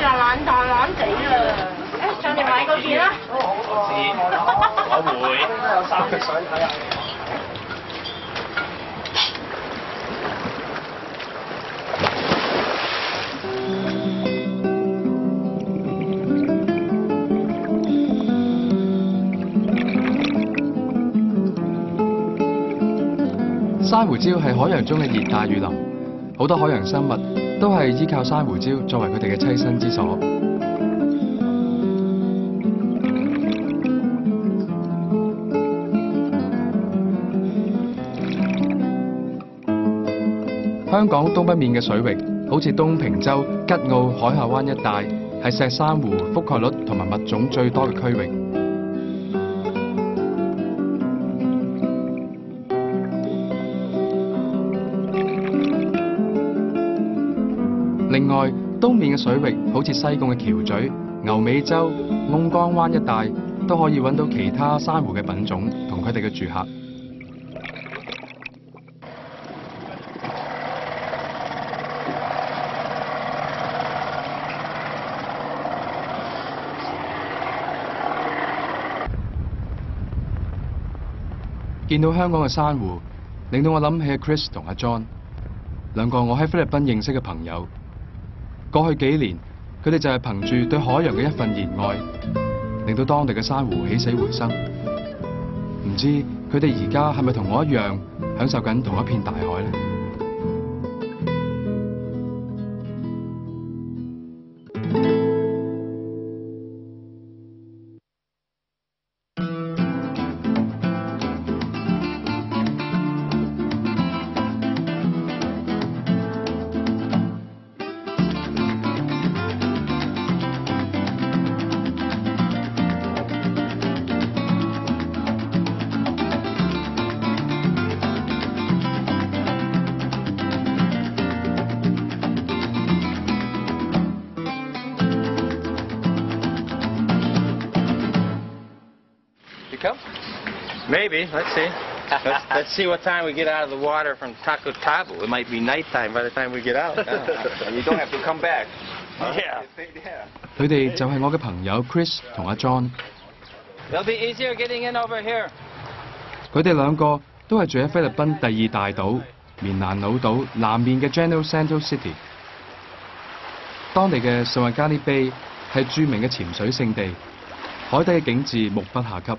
就懶大懶地啊！誒，上嚟買個嘢啦。我會。應該有3隻水睇下。珊瑚礁係海洋中嘅熱帶雨林，好多海洋生物都係依靠珊瑚礁作為佢哋嘅棲身之所。香港東北面嘅水域，好似東平洲、吉澳、海下灣一帶，係石珊瑚覆蓋率同埋物種最多嘅區域。另外，東面嘅水域好似西貢嘅橋咀、牛尾洲、甕缸灣一帶，都可以揾到其他珊瑚嘅品種同佢哋嘅住客。見到香港嘅珊瑚，令到我諗起阿 Chris 同阿 John 兩個我喺菲律賓認識嘅朋友。過去幾年，佢哋就係憑住對海洋嘅一份熱愛，令到當地嘅珊瑚起死回生。唔知佢哋而家係咪同我一樣享受緊同一片大海呢？Maybe. Let's see. Let's see what time we get out of the water from Taco Tabu. It might be nighttime by the time we get out. And you don't have to come back. Yeah. 佢哋就係我嘅朋友 Chris 同阿 John。 It'll be easier getting in over here. 佢哋兩個都係住喺菲律賓第2大島棉蘭老島南面嘅 General Santos City。當地嘅 Sarangani Bay 係著名嘅潛水勝地，海底嘅景緻目不暇給。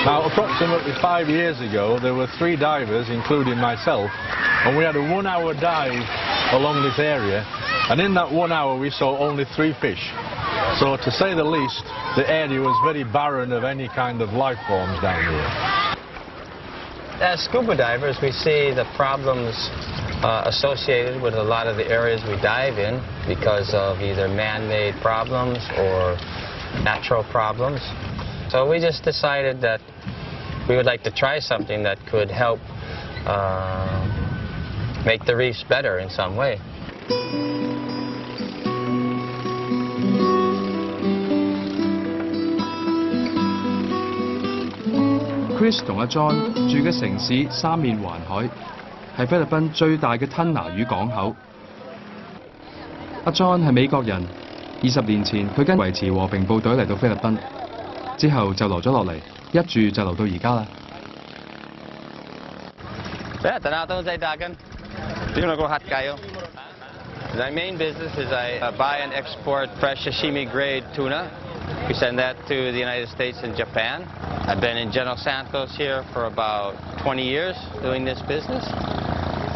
Now, approximately 5 years ago, there were 3 divers, including myself, and we had a 1-hour dive along this area, and in that 1 hour we saw only 3 fish. So, to say the least, the area was very barren of any kind of life forms down here. As scuba divers, we see the problems associated with a lot of the areas we dive in because of either man-made problems or natural problems. So we just decided that we would like to try something that could help make the reefs better in some way. Chris 同阿 John 住嘅城市三面環海，係菲律賓最大嘅吞拿魚港口。阿 John 係美國人，20年前佢跟維持和平部隊嚟到菲律賓，之後就留咗落嚟，一住就留到而家啦。My main business is I buy and export fresh sashimi grade tuna. We send that to the United States and Japan. I've been in General Santos here for about 20 years doing this business.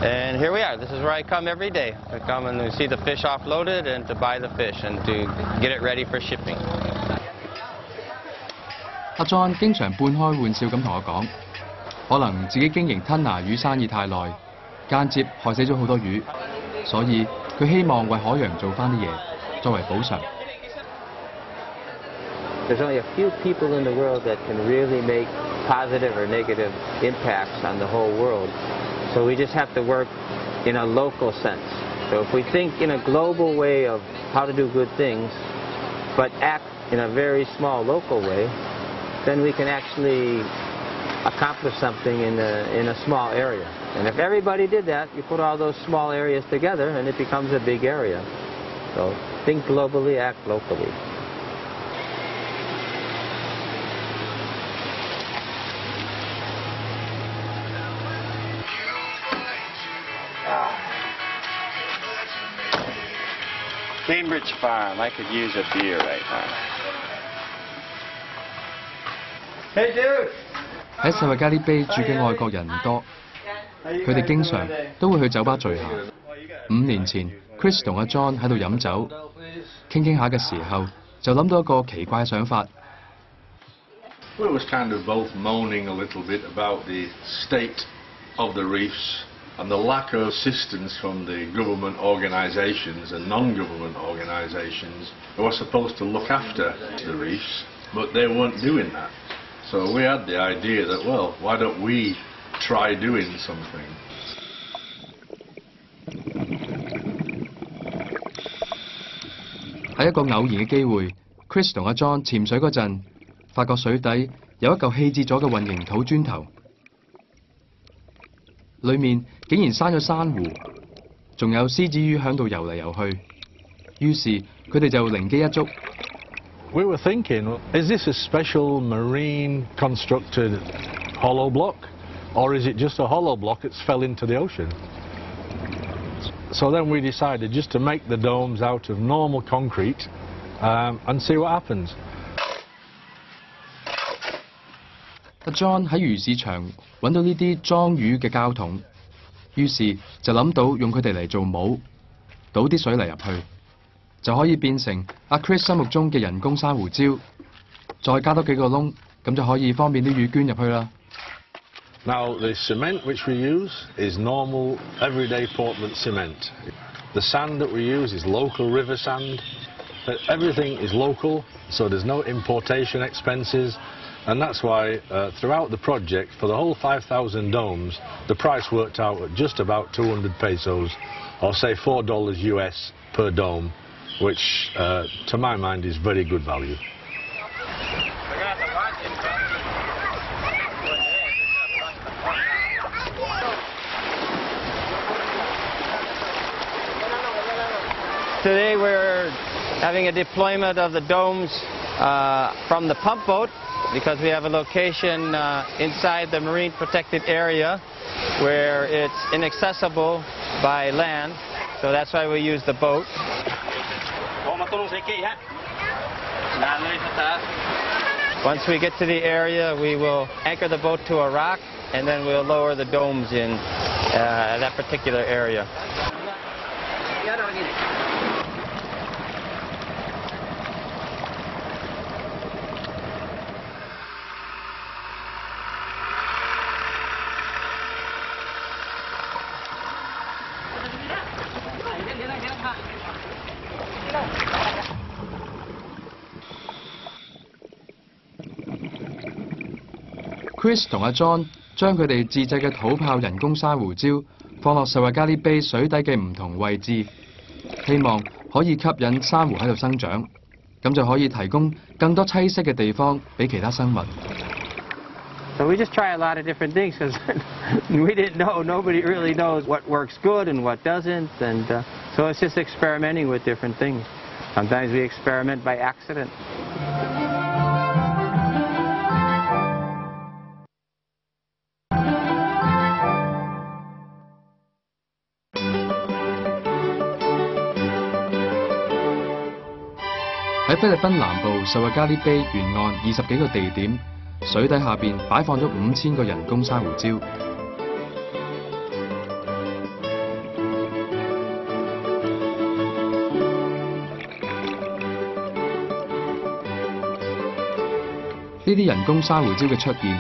And here we are. This is where I come every day. I come and see the fish offloaded and to buy the fish and to get it ready for shipping. 阿 John 經常半開玩笑咁同我講，可能自己經營吞拿魚生意太耐，間接害死咗好多魚，所以佢希望為海洋做返啲嘢，作為補償。There's only a few people in the world that can really make positive or negative impacts on the whole world. So we just have to work in a local sense. So if we think in a global way of how to do good things, but act in a very small local way, then we can actually accomplish something in a small area. And if everybody did that, you put all those small areas together and it becomes a big area. So think globally, act locally. Cambridge Farm. I could use a beer right now. Hey, dude. 喺塞維加利卑住嘅外國人唔多，佢哋經常都會去酒吧聚下。5年前 ，Chris 同阿 John 喺度飲酒，傾下嘅時候，就諗到一個奇怪嘅想法。We was kind of both moaning a little bit about the state of the reefs and the lack of assistance from the government organisations and non-government organisations who are supposed to look after the reefs, but they weren't doing that. So we had the idea that, well, why don't we try doing something? 喺一個偶然嘅機會 ，Chris 同阿 John 潛水嗰陣，發覺水底有一嚿棄置咗嘅混凝土磚頭，裡面竟然生咗珊瑚，仲有獅子魚喺度游嚟游去。於是佢哋就靈機一觸。We were thinking, is this a special marine constructed hollow block, or is it just a hollow block that's fell into the ocean? So then we decided just to make the domes out of normal concrete and see what happens. 阿 John 喺魚市場揾到呢啲裝魚嘅膠桶，於是就諗到用佢哋嚟做帽，倒啲水泥入去，就可以變成阿 Chris 心目中嘅人工珊瑚礁，再加多幾個窿，咁就可以方便啲魚捐入去啦。Now, the cement which we use is normal, everyday Portland cement. The sand that we use is local river sand. Everything is local, so there's no importation expenses. And that's why throughout the project, for the whole 5,000 domes, the price worked out at just about 200 pesos, or say $4 US per dome, which to my mind is very good value. Today we're having a deployment of the domes from the pump boat, because we have a location inside the marine protected area where it's inaccessible by land, so that's why we use the boat. Once we get to the area, we will anchor the boat to a rock, and then we'll lower the domes in that particular area. Chris 同阿 John 將佢哋自製嘅土炮人工珊瑚礁放落塞維加利卑水底嘅唔同位置，希望可以吸引珊瑚喺度生長，咁就可以提供更多棲息嘅地方俾其他生物。So we just try a lot of different things because we didn't know. Nobody really knows what works good and what doesn't, and so it's just experimenting with different things. Sometimes we experiment by accident. 喺菲律賓南部塞維加利卑沿岸20幾個地點，水底下邊擺放咗5000個人工珊瑚礁。呢啲人工珊瑚礁嘅出現，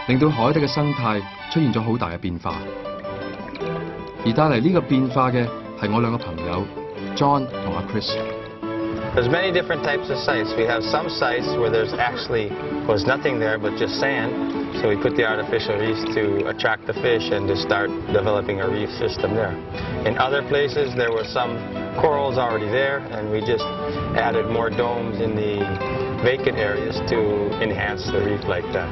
令到海底嘅生態出現咗好大嘅變化。而帶嚟呢個變化嘅係我兩個朋友 John 同阿 Chris。There's many different types of sites. We have some sites where there's actually was nothing there but just sand. So we put the artificial reefs to attract the fish and to start developing a reef system there. In other places, there were some corals already there, and we just added more domes in the vacant areas to enhance the reef like that.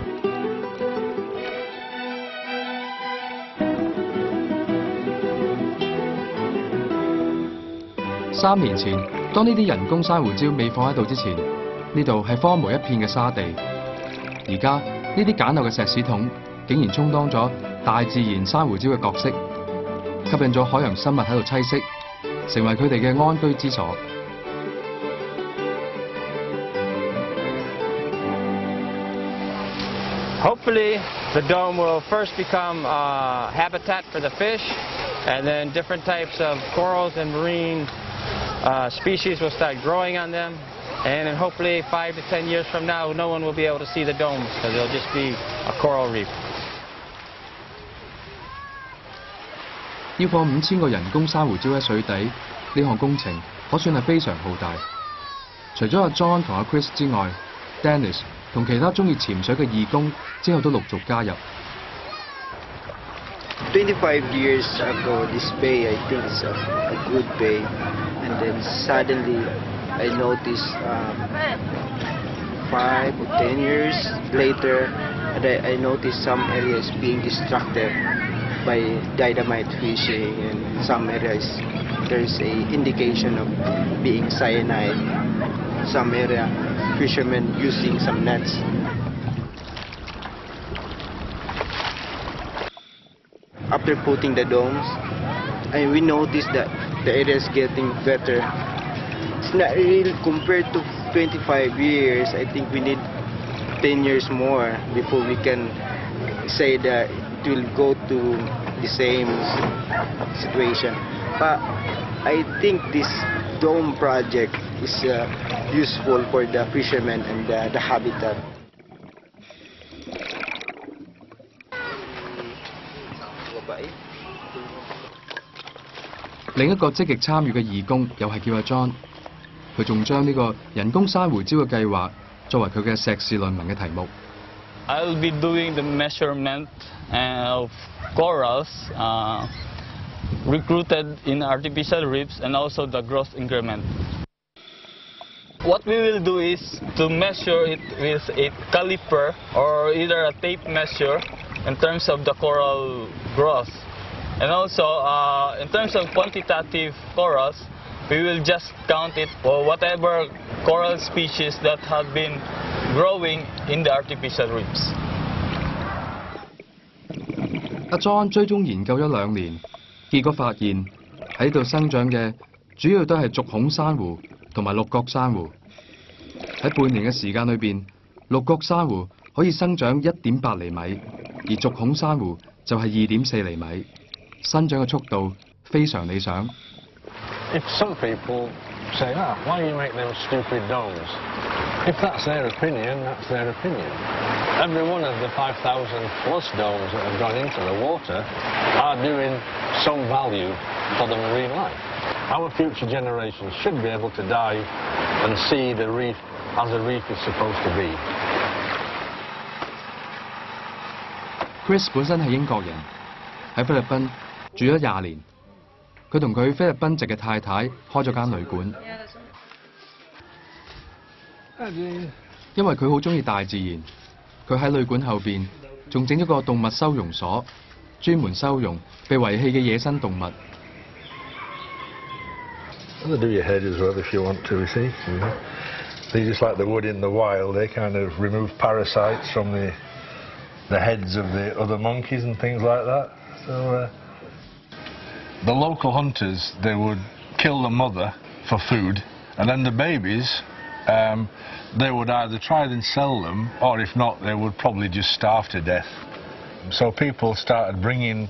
3年前，當呢啲人工珊瑚礁未放喺度之前，呢度係荒蕪一片嘅沙地。而家呢啲簡陋嘅石屎桶，竟然充當咗大自然珊瑚礁嘅角色，吸引咗海洋生物喺度棲息，成為佢哋嘅安居之所。Hopefully, the dome will first become habitat for the fish, and then different types of corals and marine species will start growing on them. And then hopefully 5 to 10 years from now, no one will be able to see the domes because they'll just be a coral reef. 要放5000個人工珊瑚礁喺水底，呢項工程可算係非常浩大。除咗阿 John 同阿 Chris 之外 ，Dennis 同其他中意潛水嘅義工之後都陸續加入。25 years ago, this bay I think is a good bay, and then suddenly I noticed 5 or 10 years later, and I noticed some areas being distracted by dynamite fishing, and some areas there's a indication of being cyanide. Some area fishermen using some nets. After putting the domes, and we noticed that the area is getting better. It's not really compared to 25 years. I think we need 10 years more before we can say that it will go to the same situation. But I think this dome project is useful for the fishermen and the habitat. 另一個積極參與嘅義工又係叫阿 John， 佢仲將呢個人工珊瑚礁嘅計劃作為佢嘅碩士論文嘅題目。I'll be doing the measurement of corals recruited in artificial reefs and also the growth increment. What we will do is to measure it with a caliper or either a tape measure in terms of the coral growth. And also, in terms of quantitative corals, we will just count it for whatever coral species that have been growing in the artificial reefs. 阿 John 追蹤研究咗2年，結果發現喺度生長嘅主要都係軸孔珊瑚同埋六角珊瑚。喺半年嘅時間裏邊，六角珊瑚可以生長1.8厘米，而軸孔珊瑚就係2.4厘米。生長嘅速度非常理想。If some people say, why do you make them stupid domes? If that's their opinion, that's their opinion. Every one of the 5,000 plus domes that have gone into the water are doing some value for the marine life. Our future generations should be able to dive and see the reef as a reef is supposed to be. Chris 本身係英國人，喺菲律賓住咗20年。佢同佢菲律賓籍嘅太太開咗間旅館。因為佢好中意大自然，佢喺旅館後邊仲整咗個動物收容所，專門收容被遺棄嘅野生動物。They do your head as well if you want to, you see. They just like the wood in the wild, they kind of remove parasites from the heads of the other monkeys and things like that. So the local hunters, they would kill the mother for food, and then the babies, they would either try and sell them, or if not, they would probably just starve to death. So people started bringing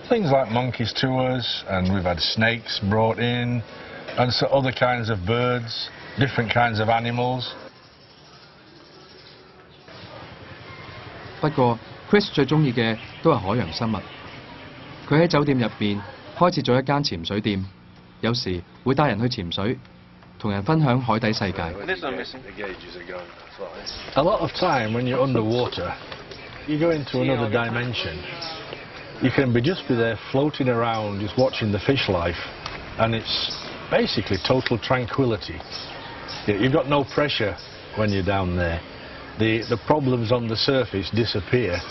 things like monkeys to us, and we've had snakes brought in, and so other kinds of birds, different kinds of animals. 不過 Chris 最中意嘅都係海洋生物。佢喺酒店入邊開設咗一間潛水店，有時會帶人去潛水，同人分享海底世界。A lot of time when you're underwater, you go into another dimension. You can just be there floating around, just watching the fish life, and it's basically total tranquility. You've got no pressure when you're down there. The problems on the surface disappear.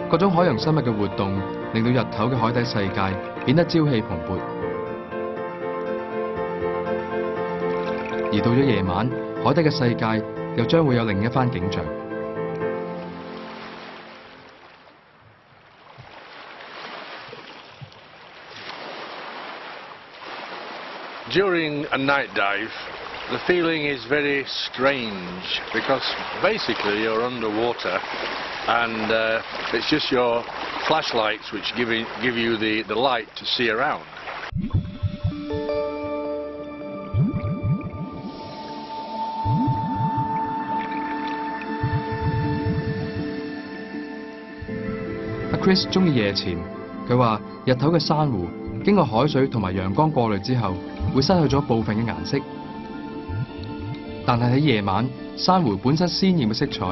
各種海洋生物嘅活動，令到日頭嘅海底世界變得朝氣蓬勃。而到咗夜晚，海底嘅世界又將會有另一番景象。During a night dive, the feeling is very strange because basically you're underwater and it's just your flashlights which give you the light to see around. Chris 中意夜潛，佢話日頭嘅珊瑚經過海水同埋陽光過濾之後，會失去咗部分嘅顏色。但係喺夜晚，珊瑚本身鮮豔嘅色彩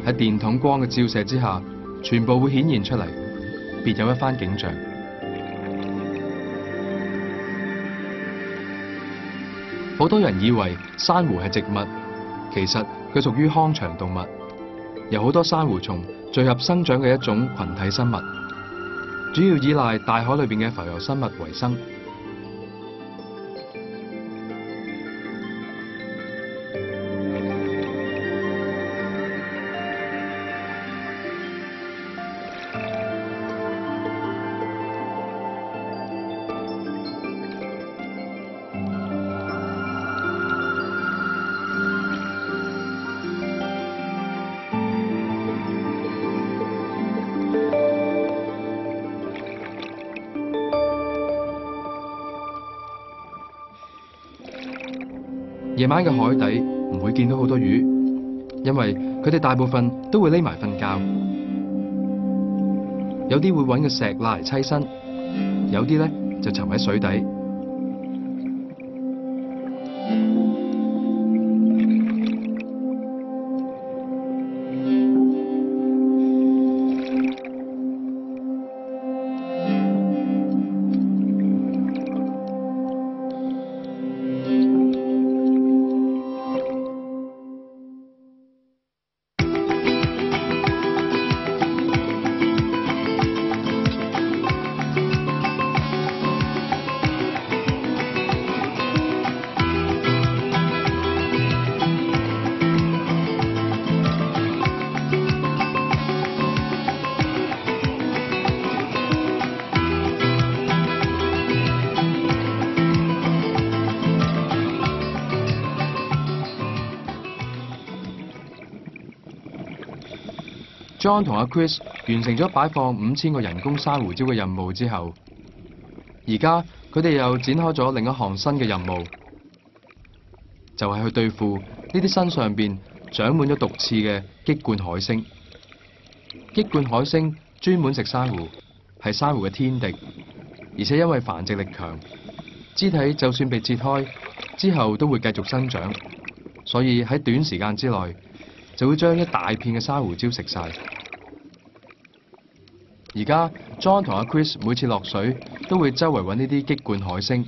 喺電筒光嘅照射之下，全部會顯現出嚟，別有一番景象。好多人以為珊瑚係植物，其實佢屬於康長動物，由好多珊瑚蟲聚合生長嘅一種群體生物，主要依賴大海裏邊嘅浮游生物為生。夜晚嘅海底唔會見到好多魚，因為佢哋大部分都會匿埋瞓覺。有啲會揾個石揦嚟棲身，有啲咧就沉喺水底。John 同阿 Chris 完成咗擺放5000個人工珊瑚礁嘅任務之後，而家佢哋又展開咗另一項新嘅任務，就係去對付呢啲身上邊長滿咗毒刺嘅棘冠海星。棘冠海星專門食珊瑚，係珊瑚嘅天敵。而且因為繁殖力強，肢體就算被切開之後都會繼續生長，所以喺短時間之內就會將一大片嘅珊瑚礁食晒。而家 John 同阿 Chris 每次落水都會周圍揾呢啲擊冠海星，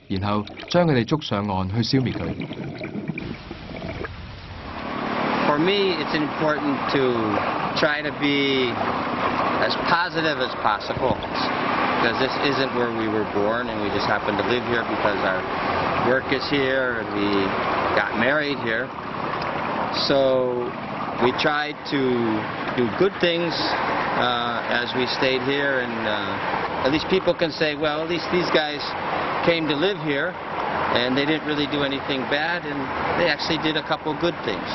然後將佢哋捉上岸去消滅佢。For me, it's important to try to be as positive as possible, because this isn't where we were born, and we just happen to live here because our work is here and we got married here. So we tried to do good things as we stayed here, and at least people can say, well, at least these guys came to live here and they didn't really do anything bad, and they actually did a couple good things.